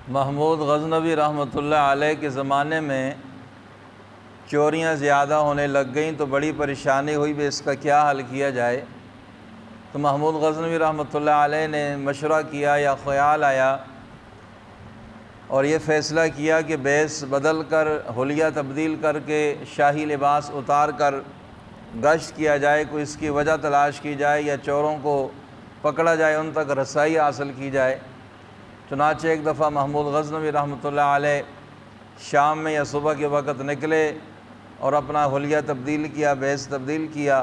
महमूद गज़नवी रहमतुल्लाह अलैह के ज़माने में चोरियां ज़्यादा होने लग गईं तो बड़ी परेशानी हुई भी इसका क्या हल किया जाए। तो महमूद गज़नवी रहमतुल्लाह अलैह ने मशवरा किया या ख़याल आया और ये फ़ैसला किया कि बेस बदल कर हुलिया तब्दील करके शाही लिबास उतार कर गश्त किया जाए, कोई इसकी वजह तलाश की जाए या चोरों को पकड़ा जाए, उन तक रसाई हासिल की जाए। चुनांचे एक दफ़ा महमूद गज़नवी रहमतुल्लाह अलैह शाम में या सुबह के वक़्त निकले और अपना हुलिया तब्दील किया, बेस तब्दील किया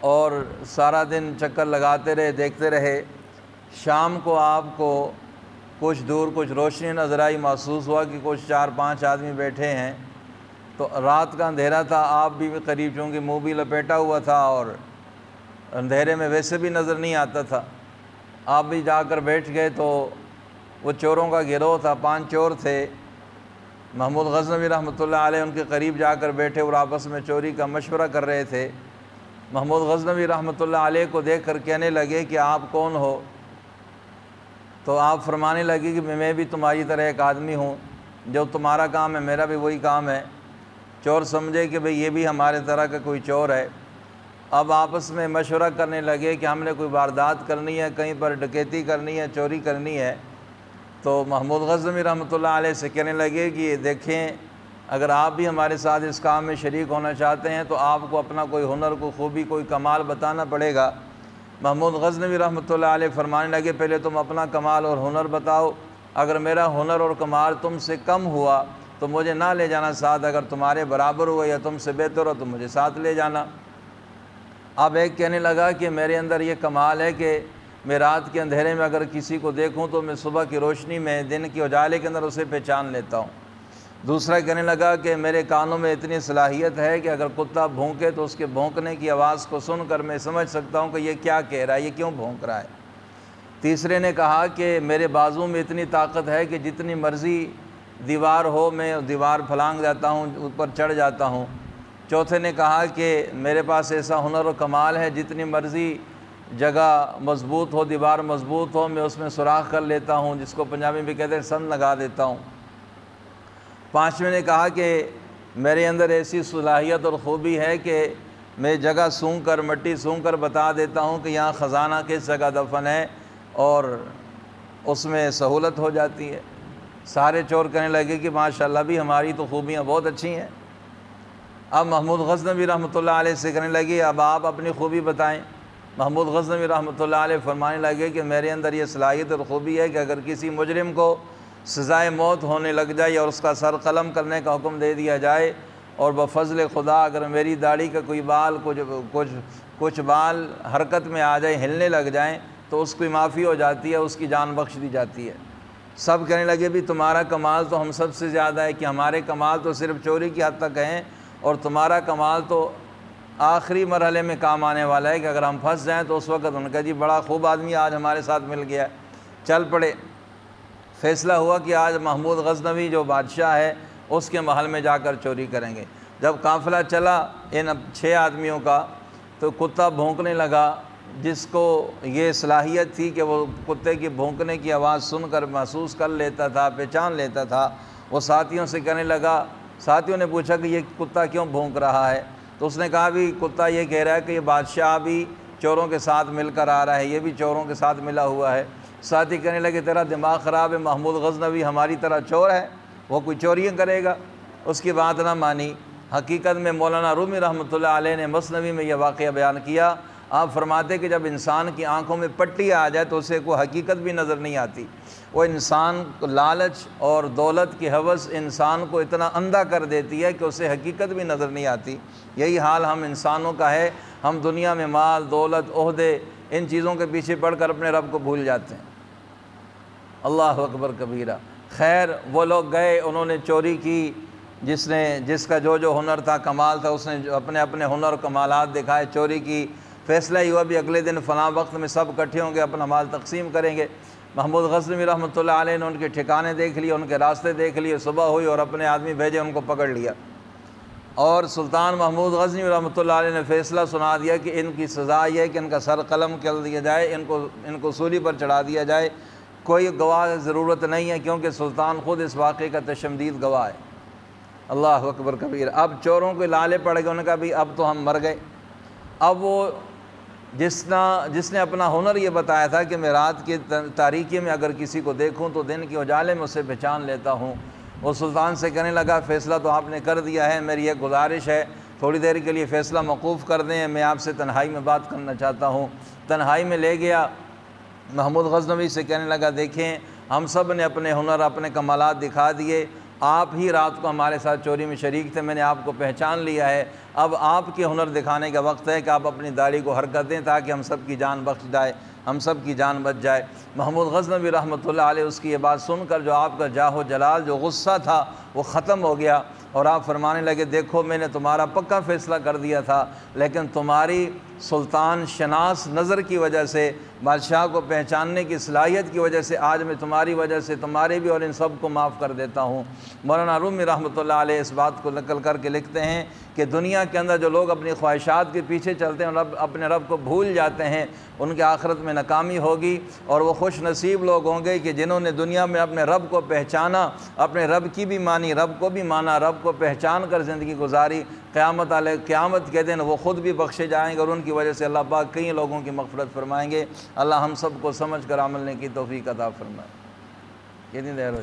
और सारा दिन चक्कर लगाते रहे, देखते रहे। शाम को आपको कुछ दूर कुछ रोशनी नज़र आई, महसूस हुआ कि कुछ 4-5 आदमी बैठे हैं। तो रात का अंधेरा था, आप भी करीब, चूँकि मुँह भी लपेटा हुआ था और अंधेरे में वैसे भी नज़र नहीं आता था। आप भी जाकर बैठ गए तो वो चोरों का गिरोह था, 5 चोर थे। महमूद गज़नवी रहमतुल्लाह अलैह उनके करीब जाकर बैठे और आपस में चोरी का मशवरा कर रहे थे। महमूद गज़नवी रहमतुल्लाह अलैह को देख कर कहने लगे कि आप कौन हो? तो आप फरमाने लगे कि मैं भी तुम्हारी तरह एक आदमी हूँ, जो तुम्हारा काम है मेरा भी वही काम है। चोर समझे कि भाई ये भी हमारे तरह का कोई चोर है। अब आपस में मशवरा करने लगे कि हमने कोई वारदात करनी है, कहीं पर डकैती करनी है, चोरी करनी है। तो महमूद गज़नवी रहमतुल्लाह अलैह से कहने लगे कि देखें, अगर आप भी हमारे साथ इस काम में शरीक होना चाहते हैं तो आपको अपना कोई हुनर, कोई खूबी, कोई कमाल बताना पड़ेगा। महमूद गज़नवी रहमतुल्लाह अलैह फरमाने लगे, पहले तुम अपना कमाल और हुनर बताओ। अगर मेरा हुनर और कमाल तुमसे कम हुआ तो मुझे ना ले जाना साथ, अगर तुम्हारे बराबर हुआ या तुमसे बेहतर हो तो मुझे साथ ले जाना। अब एक कहने लगा कि मेरे अंदर ये कमाल है कि मैं रात के अंधेरे में अगर किसी को देखूं तो मैं सुबह की रोशनी में, दिन के उजाले के अंदर उसे पहचान लेता हूं। दूसरा कहने लगा कि मेरे कानों में इतनी सलाहियत है कि अगर कुत्ता भौंके तो उसके भौंकने की आवाज़ को सुनकर मैं समझ सकता हूं कि ये क्या कह रहा है, ये क्यों भौंक रहा है। तीसरे ने कहा कि मेरे बाजू में इतनी ताकत है कि जितनी मर्ज़ी दीवार हो मैं दीवार फलांग जाता हूँ, ऊपर चढ़ जाता हूँ। चौथे ने कहा कि मेरे पास ऐसा हुनर और कमाल है, जितनी मर्ज़ी जगह मज़बूत हो, दीवार मज़बूत हो, मैं उसमें सुराख कर लेता हूँ, जिसको पंजाबी में कहते हैं सन लगा देता हूँ। पाँचवें ने कहा कि मेरे अंदर ऐसी सलाहियत और ख़ूबी है कि मैं जगह सूंघ कर, मट्टी सूंघ कर बता देता हूँ कि यहाँ ख़जाना किस जगह दफन है और उसमें सहूलत हो जाती है। सारे चोर कहने लगे कि माशाअल्लाह भी हमारी तो खूबियाँ बहुत अच्छी हैं। अब महमूद गज़नवी रहमतुल्लाह अलैह से कहने लगे, अब आप अपनी खूबी बताएं। महमूद गज़नवी रहमतुल्लाह अलैह फरमाने लगे कि मेरे अंदर ये सलाहियत और ख़ूबी है कि अगर किसी मुजरिम को सज़ाए मौत होने लग जाए और उसका सर कलम करने का हुक्म दे दिया जाए और बफ़ज़ल खुदा अगर मेरी दाढ़ी का कोई बाल, कुछ बाल हरकत में आ जाए, हिलने लग जाएँ, तो उसकी माफ़ी हो जाती है, उसकी जान बख्श दी जाती है। सब कहने लगे भी तुम्हारा कमाल तो हम सबसे ज़्यादा है कि हमारे कमाल तो सिर्फ़ चोरी की हद तक हैं और तुम्हारा कमाल तो आखिरी मरहले में काम आने वाला है कि अगर हम फंस जाएं तो उस वक़्त उनका जी बड़ा खूब आदमी आज हमारे साथ मिल गया। चल पड़े। फ़ैसला हुआ कि आज महमूद गज़नवी जो बादशाह है उसके महल में जाकर चोरी करेंगे। जब काफ़िला चला इन 6 आदमियों का, तो कुत्ता भौंकने लगा, जिसको ये सलाहियत थी कि वो कुत्ते की भौंकने की आवाज़ सुनकर महसूस कर लेता था, पहचान लेता था। वो साथियों से कहने लगा, साथियों ने पूछा कि ये कुत्ता क्यों भौंक रहा है? तो उसने कहा भी कुत्ता ये कह रहा है कि ये बादशाह भी चोरों के साथ मिलकर आ रहा है, ये भी चोरों के साथ मिला हुआ है। साथी कहने लगे, तेरा दिमाग ख़राब है, महमूद गज़नवी हमारी तरह चोर है, वो कोई चोरियाँ करेगा। उसकी बात ना मानी। हकीकत में मौलाना रूमी रहमतुल्लाह अलैह ने मसनवी में यह वाक़या बयान किया। आप फरमाते कि जब इंसान की आंखों में पट्टी आ जाए तो उसे कोई हकीकत भी नज़र नहीं आती। वो इंसान को लालच और दौलत की हवस इंसान को इतना अंधा कर देती है कि उसे हकीकत भी नज़र नहीं आती। यही हाल हम इंसानों का है। हम दुनिया में माल, दौलत, ओहदे, इन चीज़ों के पीछे पड़कर अपने रब को भूल जाते हैं। अल्लाह अकबर कबीरा। खैर, वो लोग गए, उन्होंने चोरी की। जिसका जो हुनर था, कमाल था, उसने अपने अपने हुनर कमालात दिखाए, चोरी की। फ़ैसला ही हुआ भी अगले दिन फ़लाँ वक्त में सब इकट्ठे होंगे, अपना माल तकसीम करेंगे। महमूद गज़नवी रहमतुल्लाह अलैह ने उनके ठिकाने देख लिए, उनके रास्ते देख लिए। सुबह हुई और अपने आदमी भेजे, उनको पकड़ लिया। और सुल्तान महमूद गज़नवी रहमतुल्लाह अलैह ने फ़ैसला सुना दिया कि इनकी सज़ा यह है कि इनका सर कलम कर दिया जाए, इनको सूली पर चढ़ा दिया जाए। कोई गवाह की ज़रूरत नहीं है, क्योंकि सुल्तान ख़ुद इस वाक़े का तशम्दीद गवाह है। अल्लाह अकबर कबीर। अब चोरों के लाले पड़ गए, उन्होंने कहा भाई अब तो हम मर गए। अब वो जिसने अपना हुनर ये बताया था कि मैं रात की तारीकी में अगर किसी को देखूं तो दिन के उजाले में उसे पहचान लेता हूं, वो सुल्तान से कहने लगा फ़ैसला तो आपने कर दिया है, मेरी एक गुजारिश है, थोड़ी देर के लिए फ़ैसला मौकूफ़ कर दें, मैं आपसे तन्हाई में बात करना चाहता हूँ। तन्हाई में ले गया, महमूद गज़नवी से कहने लगा देखें हम सब ने अपने हुनर अपने कमालात दिखा दिए, आप ही रात को हमारे साथ चोरी में शरीक थे, मैंने आपको पहचान लिया है, अब आपके हुनर दिखाने का वक्त है कि आप अपनी दाढ़ी को हरकत दें ताकि हम सब की जान बख्श जाए, हम सब की जान बच जाए। महमूद गज़नवी रहमतुल्लाह अलैह उसकी ये बात सुनकर जो आपका जाहो जलाल जो गुस्सा था वो ख़त्म हो गया और आप फरमाने लगे देखो मैंने तुम्हारा पक्का फ़ैसला कर दिया था, लेकिन तुम्हारी सुल्तान शनास नज़र की वजह से, बादशाह को पहचानने की सलाहियत की वजह से आज मैं तुम्हारी वजह से तुम्हारे भी और इन सब को माफ़ कर देता हूँ। मौलाना रूमी रहमतुल्लाह अलैह इस बात को नकल करके लिखते हैं कि दुनिया के अंदर जो लोग अपनी ख्वाहिशात के पीछे चलते हैं और अपने रब को भूल जाते हैं, उनके आखिरत में नाकामी होगी और वो खुश नसीब लोग होंगे कि जिन्होंने दुनिया में अपने रब को पहचाना, अपने रब की भी मानी, रब को भी माना, रब को पहचान कर ज़िंदगी गुजारी। क़यामत के दिन वो ख़ुद भी बख्शे जाएंगे और उनकी वजह से अल्लाह पाक कई लोगों की मग़फ़िरत फरमाएंगे। अल्लाह हम सब को समझ कर अमल करने की तौफ़ीक़ अता फरमाए। कितनी देर हो